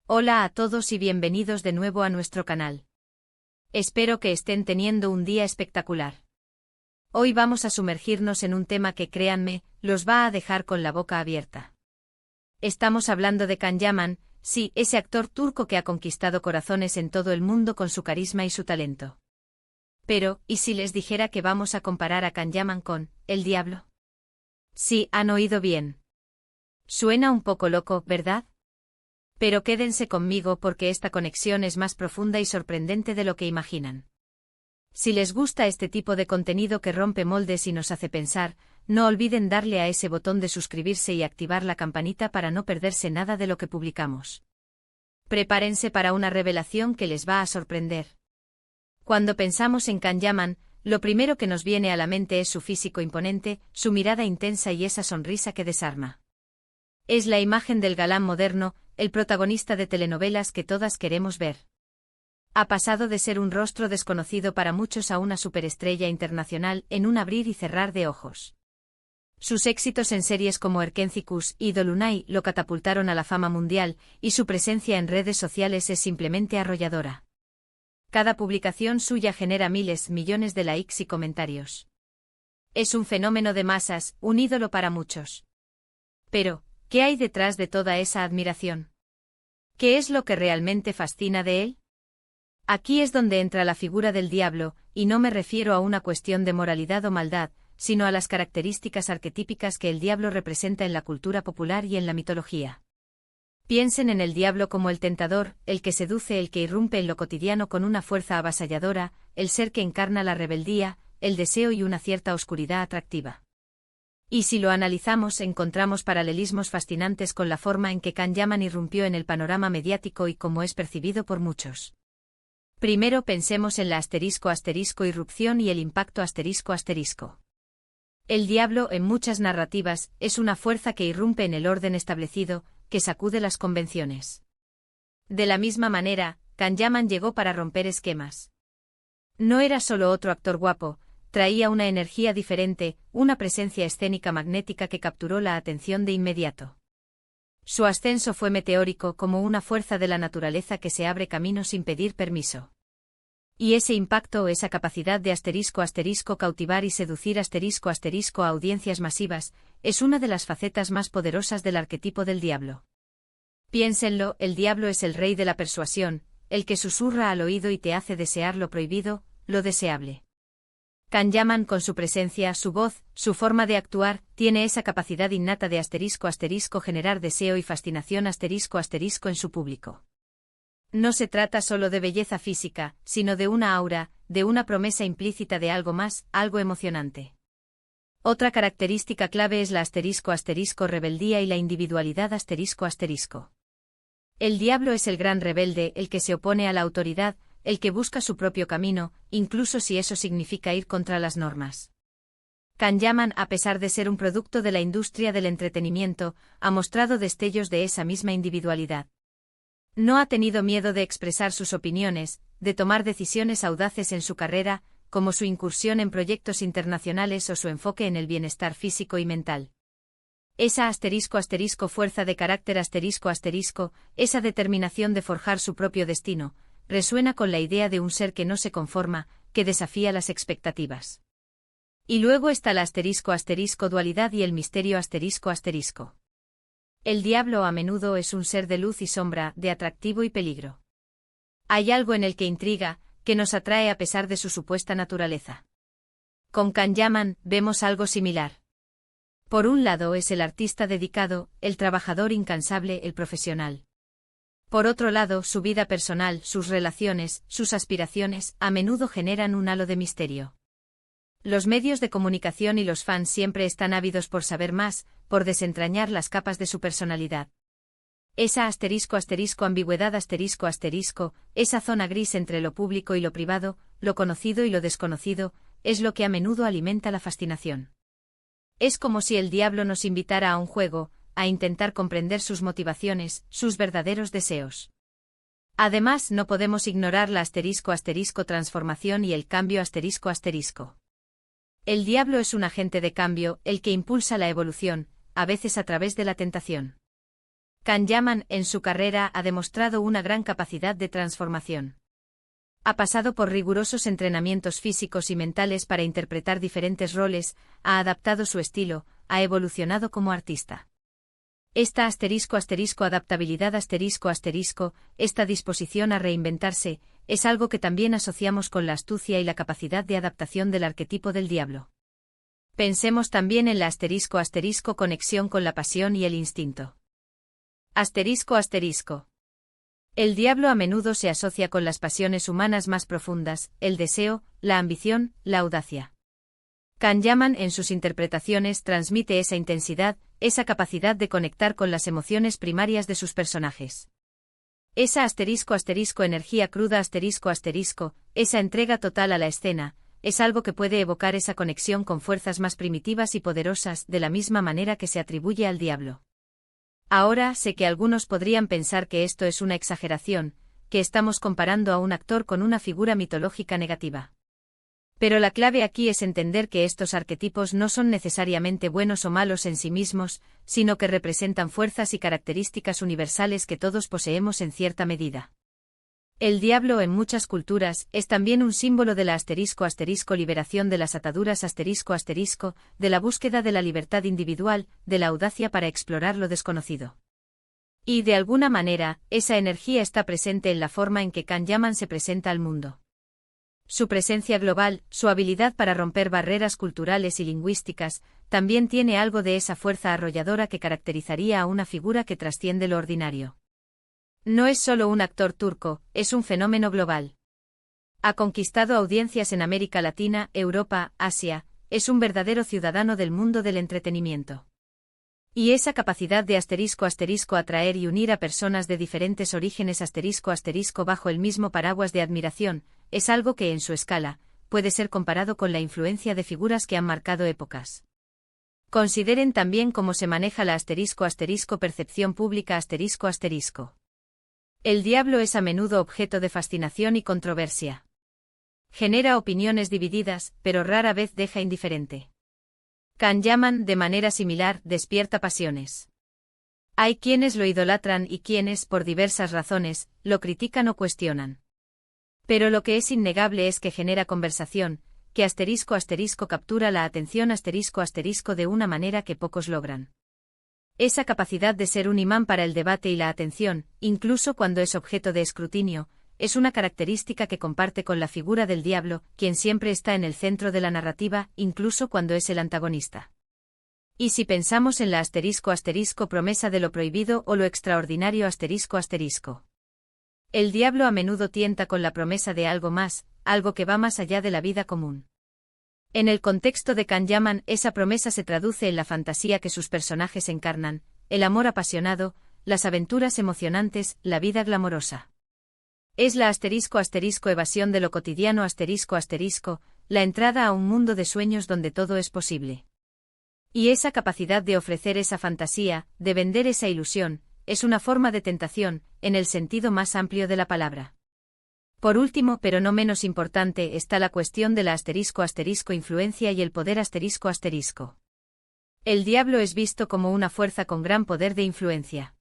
Hola a todos y bienvenidos de nuevo a nuestro canal. Espero que estén teniendo un día espectacular. Hoy vamos a sumergirnos en un tema que, créanme, los va a dejar con la boca abierta. Estamos hablando de Can Yaman, sí, ese actor turco que ha conquistado corazones en todo el mundo con su carisma y su talento. Pero, ¿y si les dijera que vamos a comparar a Can Yaman con el diablo? Sí, han oído bien. Suena un poco loco, ¿verdad? Pero quédense conmigo porque esta conexión es más profunda y sorprendente de lo que imaginan. Si les gusta este tipo de contenido que rompe moldes y nos hace pensar, no olviden darle a ese botón de suscribirse y activar la campanita para no perderse nada de lo que publicamos. Prepárense para una revelación que les va a sorprender. Cuando pensamos en Can Yaman, lo primero que nos viene a la mente es su físico imponente, su mirada intensa y esa sonrisa que desarma. Es la imagen del galán moderno, el protagonista de telenovelas que todas queremos ver. Ha pasado de ser un rostro desconocido para muchos a una superestrella internacional en un abrir y cerrar de ojos. Sus éxitos en series como Erkencikus y Dolunay lo catapultaron a la fama mundial, y su presencia en redes sociales es simplemente arrolladora. Cada publicación suya genera miles, millones de likes y comentarios. Es un fenómeno de masas, un ídolo para muchos. Pero, ¿qué hay detrás de toda esa admiración? ¿Qué es lo que realmente fascina de él? Aquí es donde entra la figura del diablo, y no me refiero a una cuestión de moralidad o maldad, sino a las características arquetípicas que el diablo representa en la cultura popular y en la mitología. Piensen en el diablo como el tentador, el que seduce, el que irrumpe en lo cotidiano con una fuerza avasalladora, el ser que encarna la rebeldía, el deseo y una cierta oscuridad atractiva. Y si lo analizamos, encontramos paralelismos fascinantes con la forma en que Can Yaman irrumpió en el panorama mediático y cómo es percibido por muchos. Primero pensemos en la irrupción y el impacto ***. El diablo, en muchas narrativas, es una fuerza que irrumpe en el orden establecido, que sacude las convenciones. De la misma manera, Can Yaman llegó para romper esquemas. No era solo otro actor guapo, traía una energía diferente, una presencia escénica magnética que capturó la atención de inmediato. Su ascenso fue meteórico, como una fuerza de la naturaleza que se abre camino sin pedir permiso. Y ese impacto o esa capacidad de cautivar y seducir a audiencias masivas, es una de las facetas más poderosas del arquetipo del diablo. Piénsenlo, el diablo es el rey de la persuasión, el que susurra al oído y te hace desear lo prohibido, lo deseable. Can Yaman, con su presencia, su voz, su forma de actuar, tiene esa capacidad innata de generar deseo y fascinación en su público. No se trata solo de belleza física, sino de una aura, de una promesa implícita de algo más, algo emocionante. Otra característica clave es la rebeldía y la individualidad ***. El diablo es el gran rebelde, el que se opone a la autoridad, el que busca su propio camino, incluso si eso significa ir contra las normas. Can Yaman, a pesar de ser un producto de la industria del entretenimiento, ha mostrado destellos de esa misma individualidad. No ha tenido miedo de expresar sus opiniones, de tomar decisiones audaces en su carrera, como su incursión en proyectos internacionales o su enfoque en el bienestar físico y mental. Esa fuerza de carácter esa determinación de forjar su propio destino, resuena con la idea de un ser que no se conforma, que desafía las expectativas. Y luego está la dualidad y el misterio ***. El diablo a menudo es un ser de luz y sombra, de atractivo y peligro. Hay algo en el que intriga, que nos atrae a pesar de su supuesta naturaleza. Con Can Yaman vemos algo similar. Por un lado es el artista dedicado, el trabajador incansable, el profesional. Por otro lado, su vida personal, sus relaciones, sus aspiraciones, a menudo generan un halo de misterio. Los medios de comunicación y los fans siempre están ávidos por saber más, por desentrañar las capas de su personalidad. Esa ambigüedad esa zona gris entre lo público y lo privado, lo conocido y lo desconocido, es lo que a menudo alimenta la fascinación. Es como si el diablo nos invitara a un juego, a intentar comprender sus motivaciones, sus verdaderos deseos. Además, no podemos ignorar la transformación y el cambio ***. El diablo es un agente de cambio, el que impulsa la evolución, a veces a través de la tentación. Can Yaman, en su carrera, ha demostrado una gran capacidad de transformación. Ha pasado por rigurosos entrenamientos físicos y mentales para interpretar diferentes roles, ha adaptado su estilo, ha evolucionado como artista. Esta adaptabilidad esta disposición a reinventarse, es algo que también asociamos con la astucia y la capacidad de adaptación del arquetipo del diablo. Pensemos también en la conexión con la pasión y el instinto. El diablo a menudo se asocia con las pasiones humanas más profundas, el deseo, la ambición, la audacia. Can Yaman en sus interpretaciones transmite esa intensidad, esa capacidad de conectar con las emociones primarias de sus personajes. Esa energía cruda esa entrega total a la escena, es algo que puede evocar esa conexión con fuerzas más primitivas y poderosas, de la misma manera que se atribuye al diablo. Ahora sé que algunos podrían pensar que esto es una exageración, que estamos comparando a un actor con una figura mitológica negativa. Pero la clave aquí es entender que estos arquetipos no son necesariamente buenos o malos en sí mismos, sino que representan fuerzas y características universales que todos poseemos en cierta medida. El diablo en muchas culturas es también un símbolo de la liberación de las ataduras de la búsqueda de la libertad individual, de la audacia para explorar lo desconocido. Y de alguna manera, esa energía está presente en la forma en que Can Yaman se presenta al mundo. Su presencia global, su habilidad para romper barreras culturales y lingüísticas, también tiene algo de esa fuerza arrolladora que caracterizaría a una figura que trasciende lo ordinario. No es solo un actor turco, es un fenómeno global. Ha conquistado audiencias en América Latina, Europa, Asia, es un verdadero ciudadano del mundo del entretenimiento. Y esa capacidad de atraer y unir a personas de diferentes orígenes bajo el mismo paraguas de admiración, es algo que en su escala, puede ser comparado con la influencia de figuras que han marcado épocas. Consideren también cómo se maneja la percepción pública El diablo es a menudo objeto de fascinación y controversia. Genera opiniones divididas, pero rara vez deja indiferente. Can Yaman, de manera similar, despierta pasiones. Hay quienes lo idolatran y quienes, por diversas razones, lo critican o cuestionan. Pero lo que es innegable es que genera conversación, que captura la atención de una manera que pocos logran. Esa capacidad de ser un imán para el debate y la atención, incluso cuando es objeto de escrutinio, es una característica que comparte con la figura del diablo, quien siempre está en el centro de la narrativa, incluso cuando es el antagonista. Y si pensamos en la promesa de lo prohibido o lo extraordinario El diablo a menudo tienta con la promesa de algo más, algo que va más allá de la vida común. En el contexto de Can Yaman, esa promesa se traduce en la fantasía que sus personajes encarnan, el amor apasionado, las aventuras emocionantes, la vida glamorosa. Es la evasión de lo cotidiano la entrada a un mundo de sueños donde todo es posible. Y esa capacidad de ofrecer esa fantasía, de vender esa ilusión, es una forma de tentación, en el sentido más amplio de la palabra. Por último, pero no menos importante, está la cuestión de la influencia y el poder El diablo es visto como una fuerza con gran poder de influencia.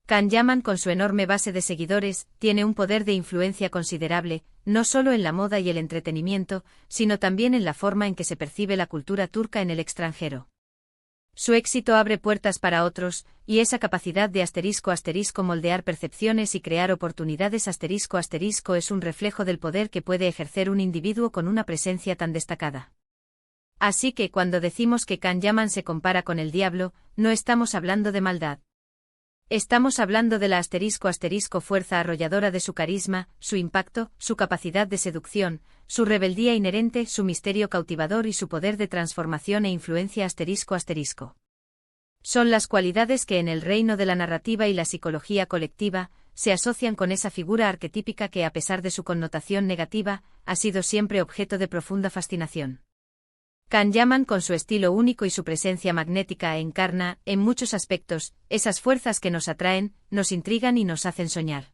Can Yaman, con su enorme base de seguidores, tiene un poder de influencia considerable, no solo en la moda y el entretenimiento, sino también en la forma en que se percibe la cultura turca en el extranjero. Su éxito abre puertas para otros, y esa capacidad de moldear percepciones y crear oportunidades es un reflejo del poder que puede ejercer un individuo con una presencia tan destacada. Así que cuando decimos que Can Yaman se compara con el diablo, no estamos hablando de maldad. Estamos hablando de la fuerza arrolladora de su carisma, su impacto, su capacidad de seducción, su rebeldía inherente, su misterio cautivador y su poder de transformación e influencia Son las cualidades que en el reino de la narrativa y la psicología colectiva, se asocian con esa figura arquetípica que a pesar de su connotación negativa, ha sido siempre objeto de profunda fascinación. Can Yaman, con su estilo único y su presencia magnética, encarna, en muchos aspectos, esas fuerzas que nos atraen, nos intrigan y nos hacen soñar.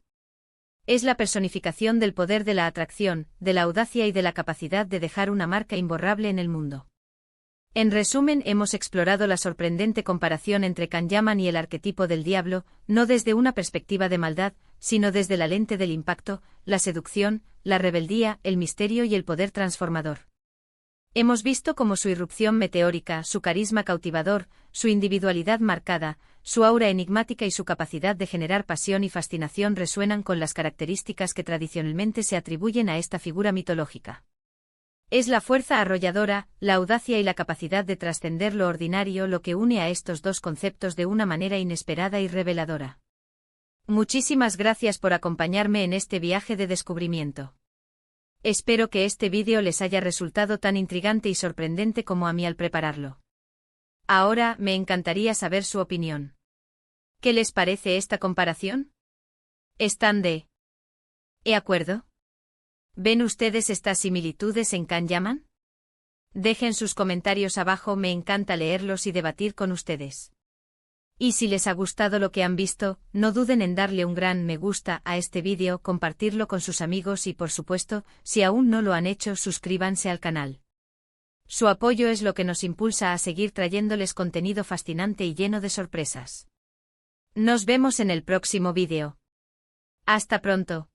Es la personificación del poder de la atracción, de la audacia y de la capacidad de dejar una marca imborrable en el mundo. En resumen, hemos explorado la sorprendente comparación entre Kanyaman y el arquetipo del diablo, no desde una perspectiva de maldad, sino desde la lente del impacto, la seducción, la rebeldía, el misterio y el poder transformador. Hemos visto cómo su irrupción meteórica, su carisma cautivador, su individualidad marcada, su aura enigmática y su capacidad de generar pasión y fascinación resuenan con las características que tradicionalmente se atribuyen a esta figura mitológica. Es la fuerza arrolladora, la audacia y la capacidad de trascender lo ordinario lo que une a estos dos conceptos de una manera inesperada y reveladora. Muchísimas gracias por acompañarme en este viaje de descubrimiento. Espero que este vídeo les haya resultado tan intrigante y sorprendente como a mí al prepararlo. Ahora, me encantaría saber su opinión. ¿Qué les parece esta comparación? ¿Están de acuerdo? ¿Ven ustedes estas similitudes en Kanyaman? Dejen sus comentarios abajo, me encanta leerlos y debatir con ustedes. Y si les ha gustado lo que han visto, no duden en darle un gran me gusta a este vídeo, compartirlo con sus amigos y por supuesto, si aún no lo han hecho, suscríbanse al canal. Su apoyo es lo que nos impulsa a seguir trayéndoles contenido fascinante y lleno de sorpresas. Nos vemos en el próximo vídeo. Hasta pronto.